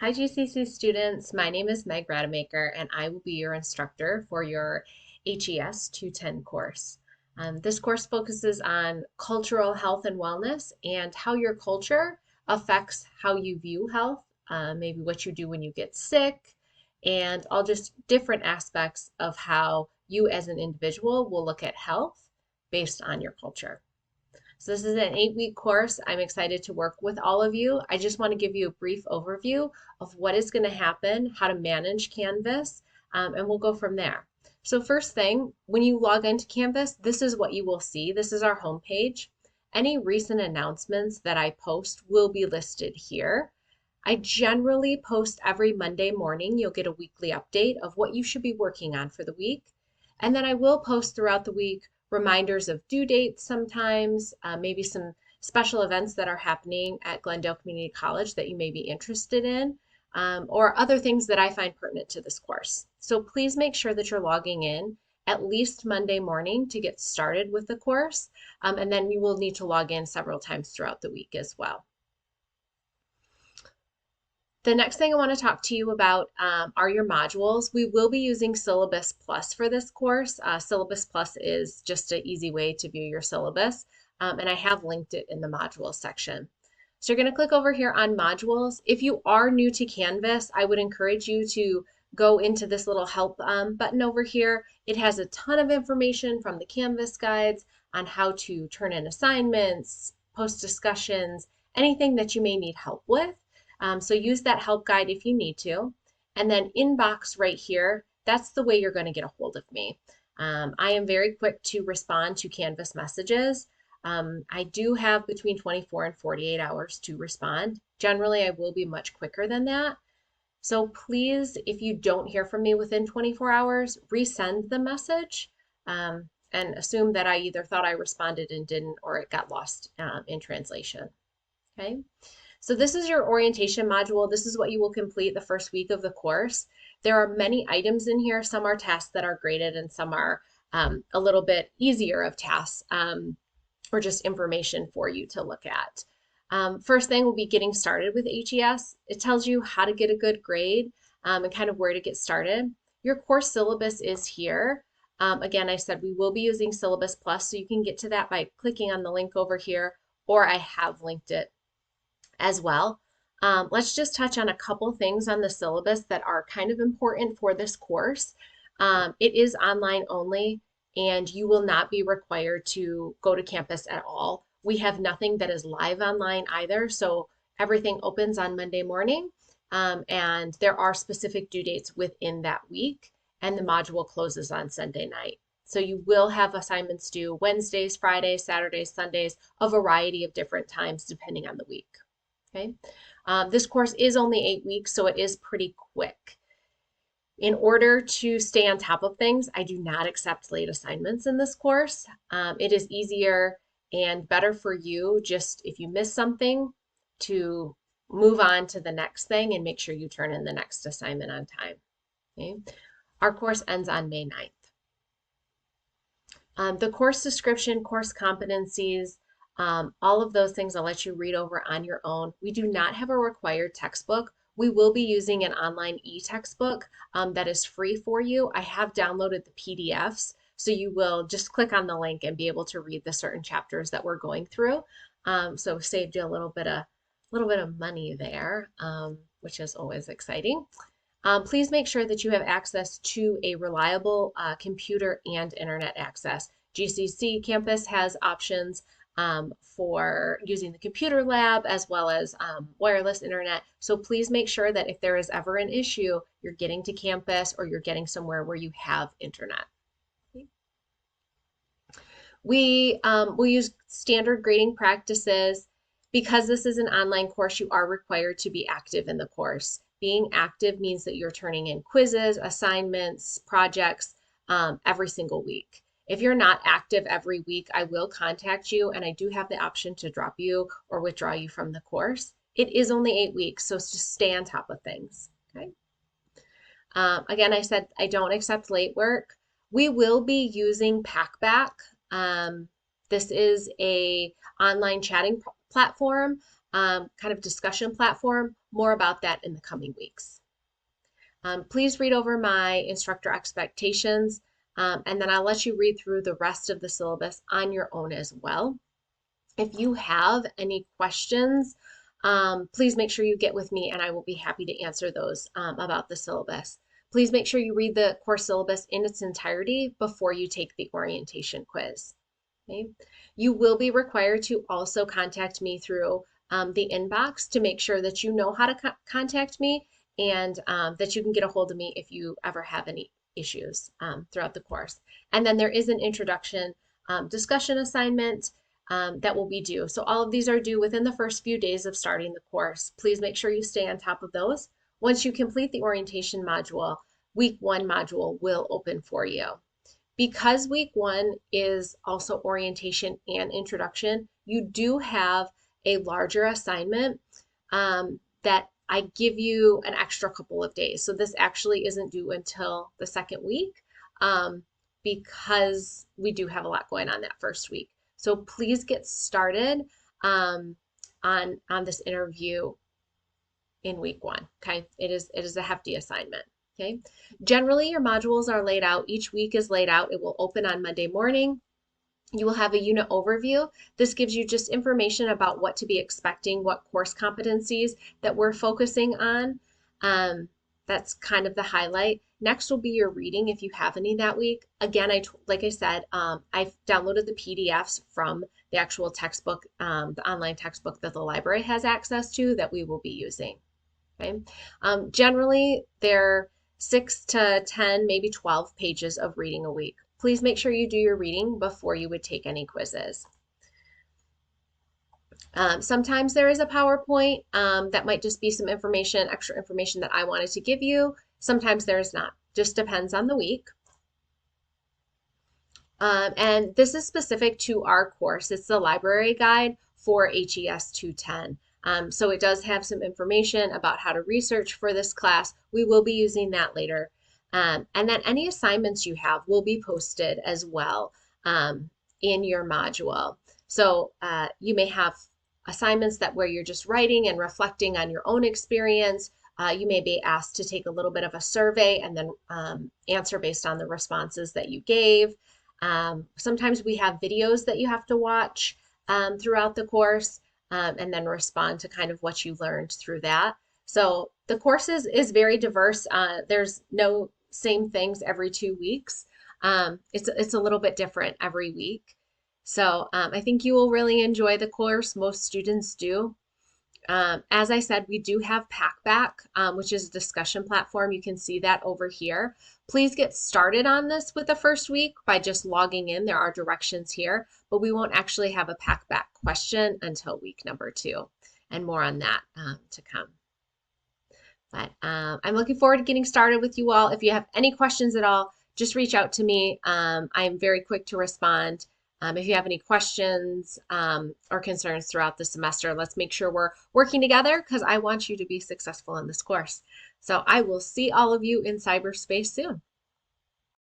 Hi GCC students, my name is Meg Rademacher and I will be your instructor for your HES 210 course. This course focuses on cultural health and wellness and how your culture affects how you view health, maybe what you do when you get sick, and all just different aspects of how you as an individual will look at health based on your culture. So this is an 8-week course. I'm excited to work with all of you. I just want to give you a brief overview of what is going to happen, how to manage Canvas, and we'll go from there. So first thing, when you log into Canvas, this is what you will see. This is our homepage. Any recent announcements that I post will be listed here. I generally post every Monday morning. You'll get a weekly update of what you should be working on for the week. And then I will post throughout the week reminders of due dates sometimes, maybe some special events that are happening at Glendale Community College that you may be interested in, or other things that I find pertinent to this course. So please make sure that you're logging in at least Monday morning to get started with the course, and then you will need to log in several times throughout the week as well. The next thing I want to talk to you about are your modules. We will be using Syllabus Plus for this course. Syllabus Plus is just an easy way to view your syllabus, and I have linked it in the modules section. So you're going to click over here on modules. If you are new to Canvas, I would encourage you to go into this little help button over here. It has a ton of information from the Canvas guides on how to turn in assignments, post discussions, anything that you may need help with. So use that help guide if you need to. And then inbox right here, that's the way you're going to get a hold of me. I am very quick to respond to Canvas messages. I do have between 24 and 48 hours to respond. Generally, I will be much quicker than that. So please, if you don't hear from me within 24 hours, resend the message and assume that I either thought I responded and didn't, or it got lost in translation. Okay. So this is your orientation module. This is what you will complete the first week of the course. There are many items in here. Some are tasks that are graded and some are a little bit easier of tasks or just information for you to look at. First thing will be getting started with HES. It tells you how to get a good grade and kind of where to get started. Your course syllabus is here. Again, I said we will be using Syllabus Plus, so you can get to that by clicking on the link over here, or I have linked it as well. Let's just touch on a couple things on the syllabus that are kind of important for this course. It is online only, and you will not be required to go to campus at all. We have nothing that is live online either, so everything opens on Monday morning, and there are specific due dates within that week, and the module closes on Sunday night. So you will have assignments due Wednesdays, Fridays, Saturdays, Sundays, a variety of different times depending on the week. Okay. This course is only 8 weeks, so it is pretty quick. In order to stay on top of things, I do not accept late assignments in this course. It is easier and better for you just if you miss something to move on to the next thing and make sure you turn in the next assignment on time. Okay. Our course ends on May 9th. The course description, course competencies, all of those things I'll let you read over on your own. We do not have a required textbook. We will be using an online e-textbook that is free for you. I have downloaded the PDFs, so you will just click on the link and be able to read the certain chapters that we're going through. So saved you a little bit of money there, which is always exciting. Please make sure that you have access to a reliable computer and internet access. GCC campus has options for using the computer lab as well as wireless internet. So please make sure that if there is ever an issue, you're getting to campus or you're getting somewhere where you have internet. We will use standard grading practices. Because this is an online course, you are required to be active in the course. Being active means that you're turning in quizzes, assignments, projects every single week. If you're not active every week, I will contact you, and I do have the option to drop you or withdraw you from the course. It is only 8 weeks, so just stay on top of things. Okay. Again, I said I don't accept late work. We will be using Packback. This is a online chatting platform. kind of discussion platform. More about that in the coming weeks. Please read over my instructor expectations, and then I'll let you read through the rest of the syllabus on your own as well. If you have any questions, please make sure you get with me and I will be happy to answer those about the syllabus. Please make sure you read the course syllabus in its entirety before you take the orientation quiz. Okay? You will be required to also contact me through the inbox to make sure that you know how to contact me and that you can get a hold of me if you ever have any issues throughout the course. And then there is an introduction discussion assignment that will be due. So all of these are due within the first few days of starting the course. Please make sure you stay on top of those. Once you complete the orientation module, week 1 module will open for you. Because week 1 is also orientation and introduction, you do have a larger assignment that I give you an extra couple of days. So this actually isn't due until the second week because we do have a lot going on that first week. So please get started on this interview in week 1. Okay, it is a hefty assignment. Okay, generally your modules are laid out. Each week is laid out. It will open on Monday morning. You will have a unit overview. This gives you just information about what to be expecting, what course competencies that we're focusing on. That's kind of the highlight. Next will be your reading if you have any that week. Again, like I said, I've downloaded the PDFs from the actual textbook, the online textbook that the library has access to that we will be using. Okay. Generally, they're 6 to 10, maybe 12 pages of reading a week. Please make sure you do your reading before you would take any quizzes. Sometimes there is a PowerPoint that might just be some information, extra information that I wanted to give you. Sometimes there's not. Just depends on the week. And this is specific to our course. It's the library guide for HES 210. So it does have some information about how to research for this class. We will be using that later. And then any assignments you have will be posted as well in your module. So you may have assignments where you're just writing and reflecting on your own experience. You may be asked to take a little bit of a survey and then answer based on the responses that you gave. Sometimes we have videos that you have to watch throughout the course and then respond to kind of what you learned through that. So the course is very diverse. There's no same things every 2 weeks. It's a little bit different every week. So I think you will really enjoy the course. Most students do. As I said, we do have Packback, which is a discussion platform. You can see that over here. Please get started on this with the first week by just logging in. There are directions here, but we won't actually have a Packback question until week number 2, and more on that to come. But I'm looking forward to getting started with you all. If you have any questions at all, just reach out to me. I'm very quick to respond. If you have any questions or concerns throughout the semester, let's make sure we're working together because I want you to be successful in this course. So I will see all of you in cyberspace soon.